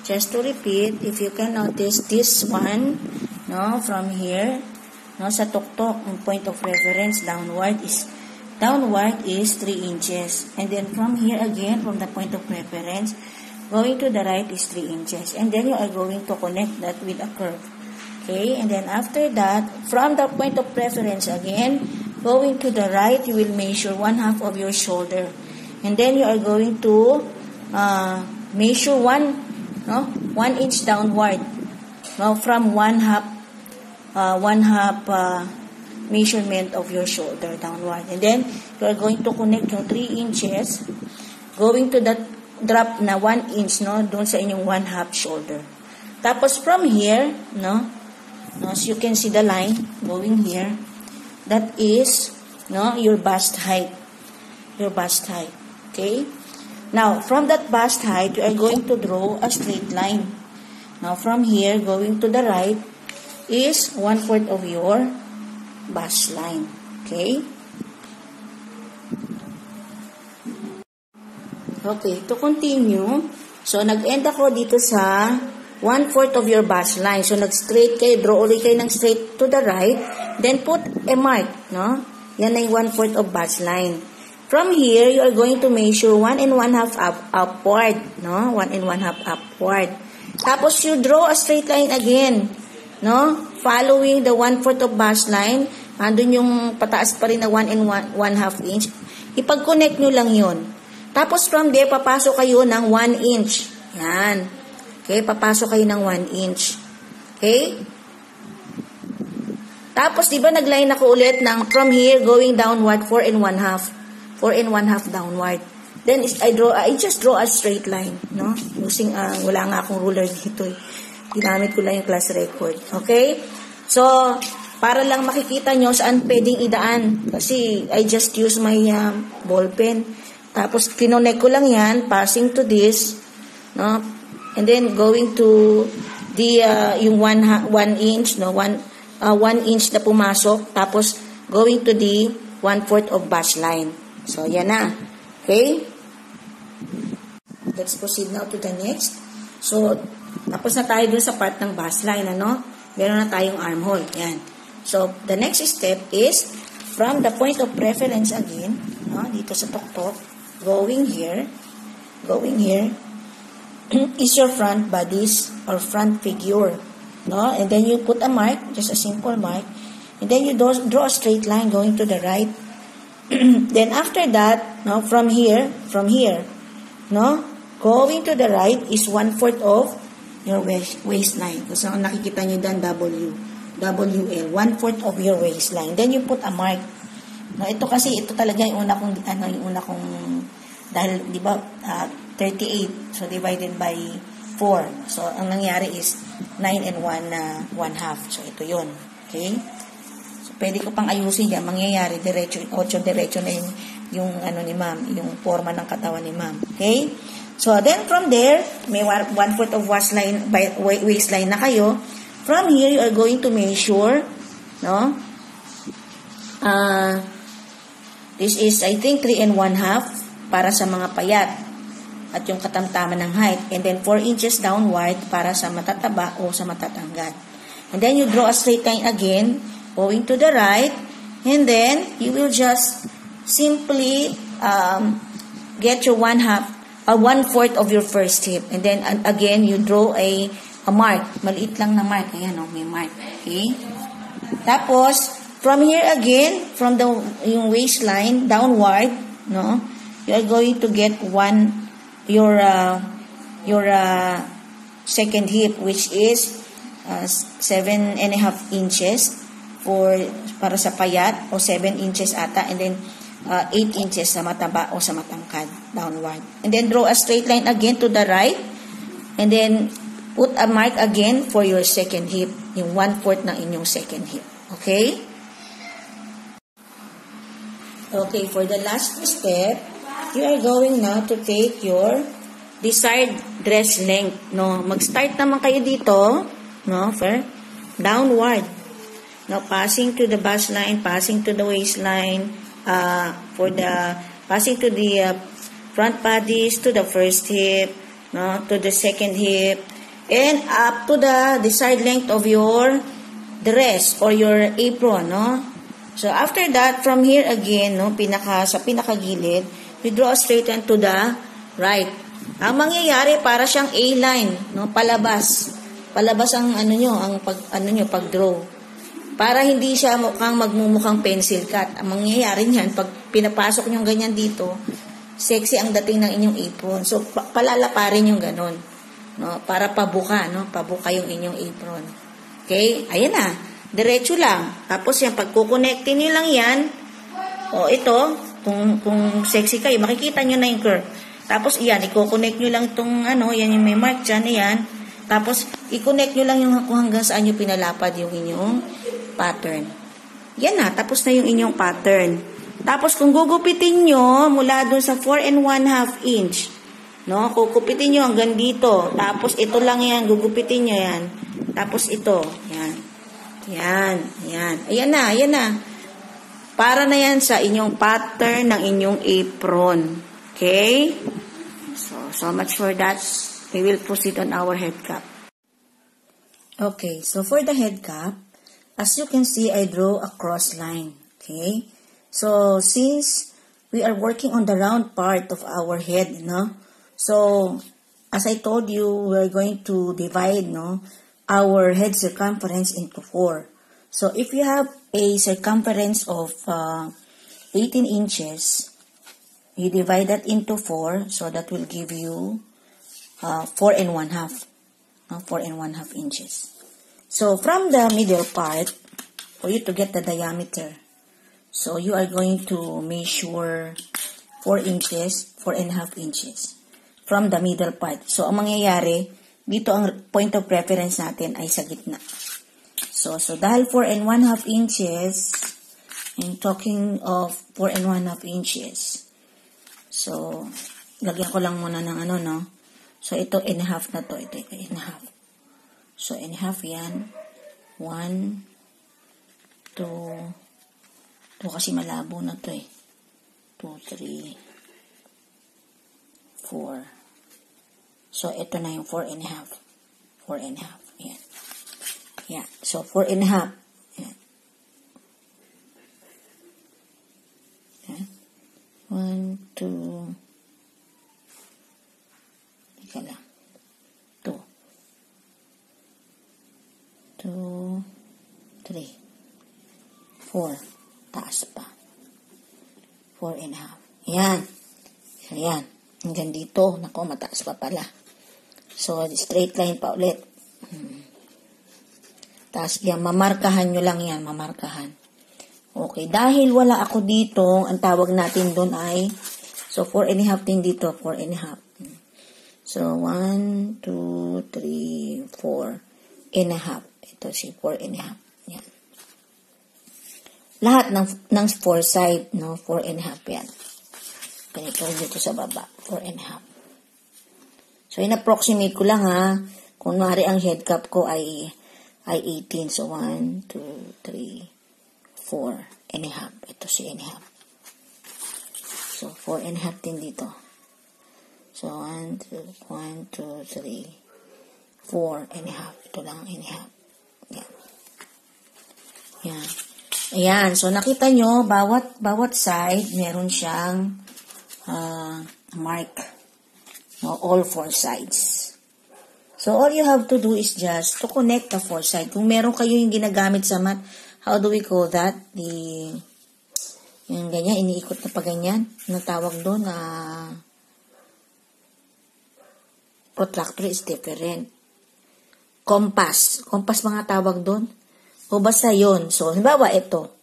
just to repeat, if you can notice this one, no, from here, no, sa tuktok, yung point of reference downward is 3 inches. And then from here again, from the point of reference, going to the right is 3 inches. And then you are going to connect that with a curve. Okay, and then after that, from the point of reference again, going to the right, you will measure 1/2 of your shoulder. And then you are going to measure 1 inch downward. No, from 1/2 measurement of your shoulder downward. And then, you are going to connect yung 3 inches going to that drop na 1 inch, no, doon sa inyong 1/2 shoulder. Tapos, from here, no, as you can see the line going here, that is, no, your bust height. Your bust height. Okay? Now, from that bust height, you are going to draw a straight line. Now, from here, going to the right, is 1/4 of your bust line. Okay? Okay, to continue, so nag-end ako dito sa 1/4 of your bust line. So, nag-straight kayo, draw ulit kayo ng straight to the right, then put a mark, no? Yan ay 1/4 of bust line. From here, you are going to measure 1 1/2 upward, no? 1 1/2 upward. Tapos, you draw a straight line again, no? Following the 1/4 of bust line, andun yung pataas pa rin na 1 1/2 inch. Ipag-connect nyo lang yun. Tapos from there, papasok kayo ng 1 inch. Yan. Okay, papasok kayo ng 1 inch. Okay? Tapos, di ba nag-line ako ulit ng from here, going downward, 4 1/2. 4 1/2 downward. Then, I just draw a straight line, no? Using, wala nga akong ruler dito eh. Ginamit ko lang yung class record. Okay? So, para lang makikita nyo saan pwedeng idaan. Kasi, I just use my ball pen. Tapos, kinonek ko lang yan, passing to this, no? And then, going to the, yung 1 inch, no? 1 inch na pumasok. Tapos, going to the 1/4 of bust line. So, yan na. Okay? Let's proceed now to the next. So, tapos na tayo dun sa part ng bust line, ano? Meron na tayong armhole. Yan. So, the next step is, from the point of reference again, no? Dito sa tuktok, going here, is your front bodies or front figure, no? And then you put a mark, just a simple mark, and then you draw a straight line going to the right. Then after that, no, from here, no, going to the right is 1/4 of your waistline. Kasi nakikita nyo dyan, WL, 1/4 of your waistline. Then you put a mark. No, ito talaga yung una kong, dahil, di ba, 38, so divided by 4. So, ang nangyari is 9 1/2. So, ito yun. Okay? So, pwede ko pang ayusin yan. Mangyayari, diretso na yung ni ma'am, yung forma ng katawan ni ma'am. Okay? So, then from there, may 1/4 of waistline na kayo. From here, you are going to measure, no? This is, I think, 3 1/2 para sa mga payat at yung katamtaman ng height. And then, 4 inches downward para sa matataba o sa matatangkad. And then, you draw a straight line again, going to the right. And then, you will just simply get your 1/4 of your first hip. And then, again, you draw a mark. Maliit lang na mark. Ayan, may mark. Okay? Tapos, from here again, from yung waistline, downward, no? You are going to get your second hip, which is 7 1/2 inches para sa payat, o 7 inches ata, and then 8 inches sa mataba o sa matangkad, downward. And then draw a straight line again to the right, and then put a mark again for your second hip, yung 1/4 ng inyong second hip. Okay? Okay, for the last step, you are going now to take your desired dress length, no? Mag-start naman kayo dito, no? Downward. No, passing to the bust line, passing to the waistline, passing to the front bodies, to the first hip, no? To the second hip, and up to the desired length of your dress or your apron, no? So, after that, from here again, no, sa pinakagilid, you draw a straight line to the right. Ang mangyayari, para siyang A-line, no, palabas. Palabas ang pag-draw. Para hindi siya magmumukhang pencil cut. Ang mangyayari niyan, pag pinapasok niyo ganyan dito, sexy ang dating ng inyong apron. So, palalaparin yung ganon. No? Para pabuka, no? Pabuka yung inyong apron. Okay? Ayan na. Diretso lang. Tapos yan, pag kukonectin nyo lang yan, ito, kung sexy kayo, makikita nyo na yung curve. Tapos, yan, i-connect nyo lang itong, yan yung may mark dyan, yan. Tapos, i-connect nyo lang yung kung hanggang saan nyo pinalapad yung inyong pattern. Yan na, tapos na yung inyong pattern. Tapos, kung gugupitin nyo, mula dun sa 4 1/2 inch, no, kukupitin nyo hanggang dito. Tapos, ito lang yan, gugupitin nyo yan. Tapos, ito, yan. Yan, yan. Ayan na, ayan na. Para na yan sa inyong pattern ng inyong apron. Okay? So much for that. We will proceed on our head cap. Okay, so for the head cap, as you can see, I draw a cross line. Okay? So, since we are working on the round part of our head, no? So, as I told you, we're going to divide, no, our head circumference into 4. So, if you have a circumference of 18 inches, you divide that into 4, so that will give you 4 1/2. 4 1/2 inches. So, from the middle part, for you to get the diameter, so you are going to measure 4 inches, 4 1/2 inches from the middle part. So, ang mangyayari, dito ang point of reference natin ay sa gitna. So dahil 4 1/2 inches, I'm talking of 4 1/2 inches. So, lagyan ko lang muna ng no? So, ito and half na to. Ito and half. So, and half yan. 1, 2, ito kasi malabo na to 2, 3, 4. So, ito na yung 4 1/2. 4 1/2. Yan. Yeah. So, 4 1/2. Yan. Yan. 1, 2, ika lang. 2, 3, 4. Taas pa. 4 1/2. Yan. So, yan. Hanggang dito. Nako, mataas pa pala. So, straight line pa ulit. Tapos, yan, mamarkahan nyo lang yan. Mamarkahan. Okay. Dahil wala ako dito, ang tawag natin doon ay, so, 4 1/2 din dito. 4 1/2. So, 1, 2, 3, 4 1/2. Ito si 4 1/2. Yan. Lahat ng 4 side, no? 4 1/2 yan. Ganito dito sa baba. 4 1/2. So, in-approximate ko lang ha. Kung maaari ang head cap ko ay 18. So, 1, 2, 3, 4 1/2. Ito si 1/2. So, 4 1/2 din dito. So, 1, 2, 3, 4 1/2. Ito lang 1/2. Yan. Yan. Ayan. So, nakita nyo, bawat side, meron siyang mark. No, all 4 sides. So, all you have to do is just to connect the 4 sides. Kung meron kayo yung ginagamit sa mat, how do we call that? Yung ganyan, iniikot na pa ganyan. Anong tawag doon? Protractor is different. Compass. Compass mga tawag doon. O basta yun. So, halimbawa ito.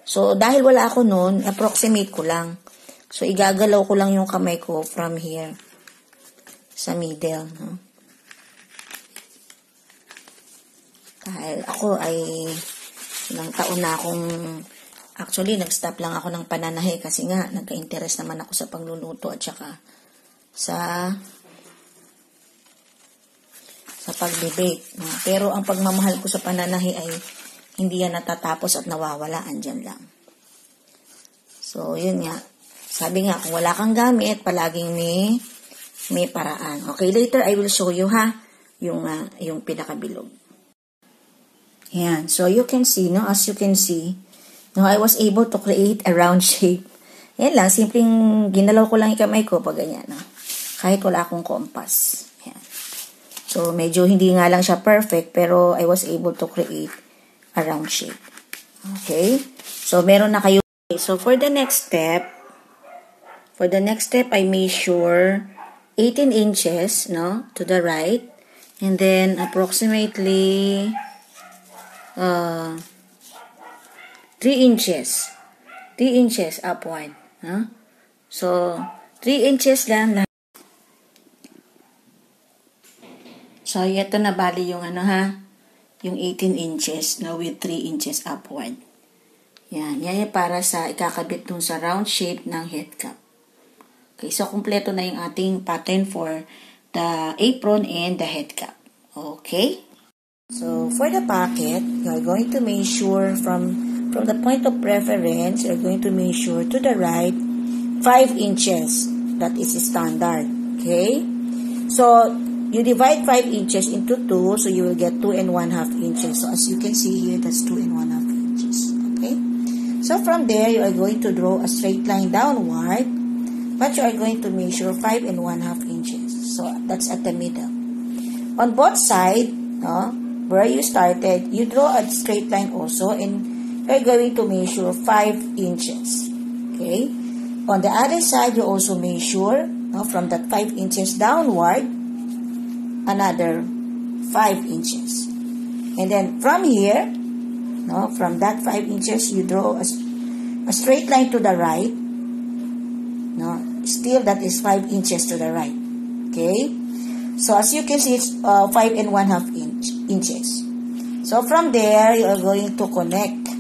So, dahil wala ako noon, approximate ko lang. So, igagalaw ko lang yung kamay ko from here sa middle. No? Dahil ako ay ilang taon na akong, actually, nag-stop lang ako ng pananahi kasi nga, nagka-interest naman ako sa pagluluto at saka sa pag-debate. No? Pero ang pagmamahal ko sa pananahi ay hindi yan natatapos at nawawala, andyan lang. So, yun nga. Sabi nga, kung wala kang gamit, palaging may paraan. Okay, later I will show you ha. yung pinakabilog. Yan. So, you can see, no? As you can see, no, I was able to create a round shape. Yan lang. Simpleng ginalaw ko lang yung kamay ko pag ganyan, no? Kahit wala akong compass. Yan. So, medyo hindi nga lang siya perfect, pero I was able to create a round shape. Okay? So, meron na kayo. So, for the next step, I measure 18 inches, no, to the right, and then approximately 3 inches. 3 inches upward, no? So, 3 inches lang. So, ito na bali yung yung 18 inches, no, with 3 inches upward. Yan yung para sa ikakabit dun sa round shape ng head cap. Okay, so kumpleto na yung ating pattern for the apron and the head cap. Okay? So, for the pocket, you're going to measure from the point of reference, you're going to measure to the right 5 inches. That is standard. Okay? So, you divide 5 inches into 2, so you will get 2 1/2 inches. So, as you can see here, that's 2 1/2 inches. Okay? So, from there, you are going to draw a straight line downward, but you are going to measure 5 1/2 inches. So, that's at the middle. On both sides, no, where you started, you draw a straight line also, and you're going to measure 5 inches. Okay? On the other side, you also measure, no, from that 5 inches downward, another 5 inches. And then from here, no, from that 5 inches, you draw a straight line to the right. No, still that is 5 inches to the right. Okay? So as you can see, it's 5 1/2 inches. So from there, you are going to connect.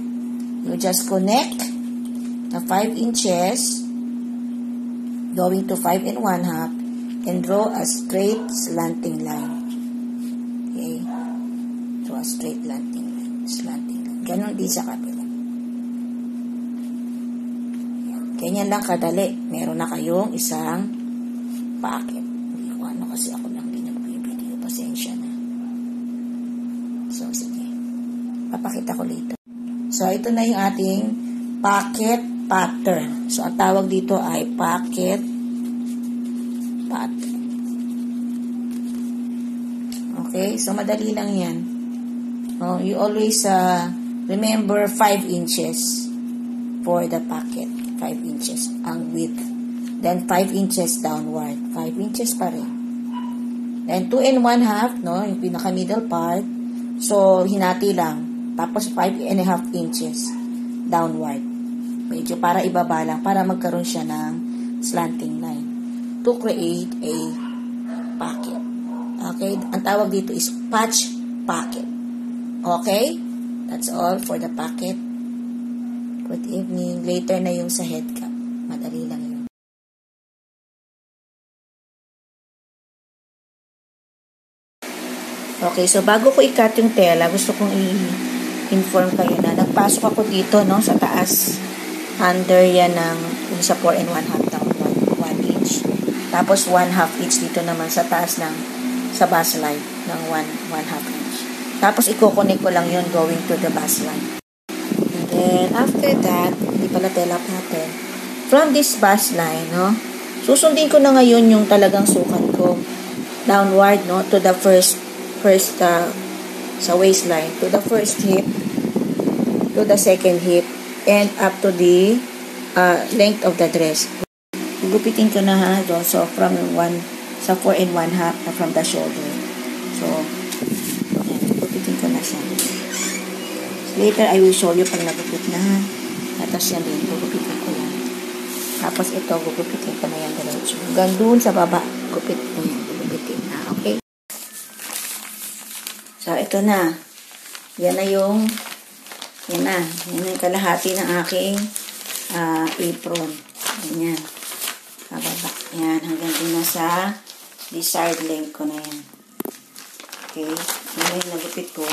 You just connect the 5 inches going to 5 1/2 and draw a straight slanting line. Okay? Draw a straight slanting line. Ganon din sa kabila. Ganyan lang kadali. Meron na kayong isang pocket. Hindi ko kasi ako lang din nagbibideo. Pasensya na. So, sige. Papakita ko dito. So, ito na yung ating pocket pattern. So, ang tawag dito ay pocket pattern. Okay? So, madali lang yan. You always remember 5 inches for the pocket. 5 inches ang width. Then 5 inches downward. 5 inches pa rin. Then 2 1/2, no, yung pinaka middle part. So hinati lang. Tapos 5 1/2 inches downward. Medyo para ibaba lang, para magkaroon siya ng slanting line to create a pocket. Okay? Ang tawag dito is patch pocket. Okay? That's all for the pocket. Good evening. Later na yung sa head cap. Madali lang yun. Okay, so bago ko i-cut yung tela, gusto kong i-inform kayo na nagpasok ako dito, no, sa taas. Under yan ng sa 4 1/2 down 1 inch. Tapos 1/2 inch dito naman sa taas sa bus line ng 1/2 inch. Tapos i-connect ko lang yun going to the bus line. And after that, hindi pala tela pattern. From this bus line, no, susundin ko na ngayon yung talagang sukat ko downward, no, to the first sa waistline, to the first hip, to the second hip, and up to the length of the dress. Gupitin ko na ha, doon. So, from 4 1/2 from the shoulder. So, gupitin ko na siya. Later, I will show you pag nagupit na. Tapos yan din, gugupitin ko yan. Tapos ito, gugupitin ko na yan diretso. Hanggang doon sa baba, gupit na yan. Gugupitin na, okay? So, ito na. Yan na yung kalahati ng aking apron. Yan. Bababa. Yan, hanggang doon na sa desired length ko na yan. Okay? Yan yung nagupit ko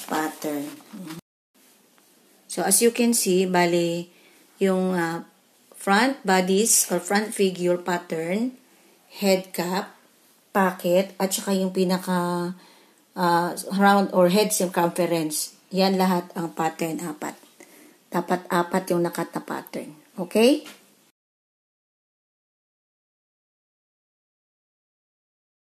pattern. So, as you can see, bali, yung front bodice or front figure pattern, head cap, pocket at saka yung pinaka round or head circumference. Yan lahat ang pattern 4. Dapat 4 yung nakat na pattern. Okay?